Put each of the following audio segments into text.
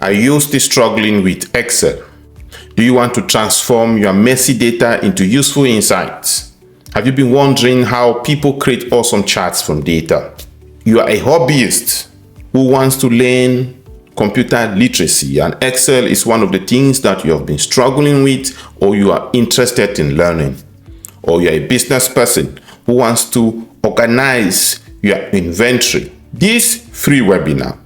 Are you still struggling with Excel? Do you want to transform your messy data into useful insights? Have you been wondering how people create awesome charts from data? You are a hobbyist who wants to learn computer literacy, and Excel is one of the things that you have been struggling with or you are interested in learning. Or you're a business person who wants to organize your inventory. This free webinar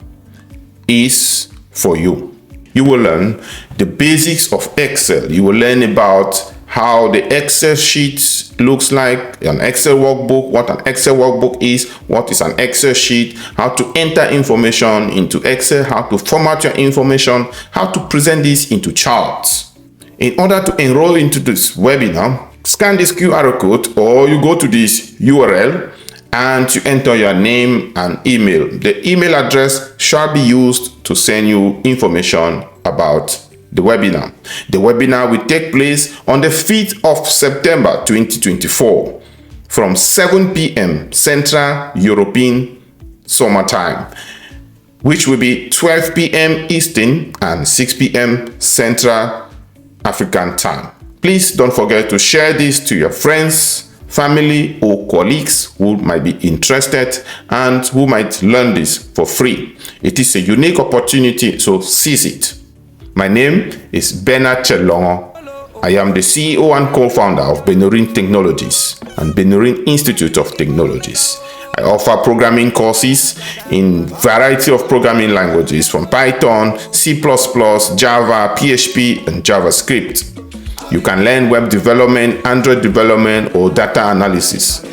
is for you. You will learn the basics of Excel. You will learn about how the Excel sheet looks like, an Excel workbook, what an Excel workbook is, what is an Excel sheet, how to enter information into Excel, how to format your information, how to present this into charts. In order to enroll into this webinar, scan this QR code or you go to this URL and you enter your name and email. The email address shall be used to send you information about the webinar. The webinar will take place on the 5th of September 2024 from 7 p.m. Central European Summer Time, which will be 12 p.m. Eastern and 6 p.m. Central African Time. Please don't forget to share this to your friends, family, or colleagues who might be interested and who might learn this for free. It is a unique opportunity, so seize it. My name is Bernard Chelongo. I am the CEO and co-founder of Benurin Technologies and Benurin Institute of Technologies. I offer programming courses in variety of programming languages from Python, C++, Java, PHP, and JavaScript. You can learn web development, Android development, or data analysis.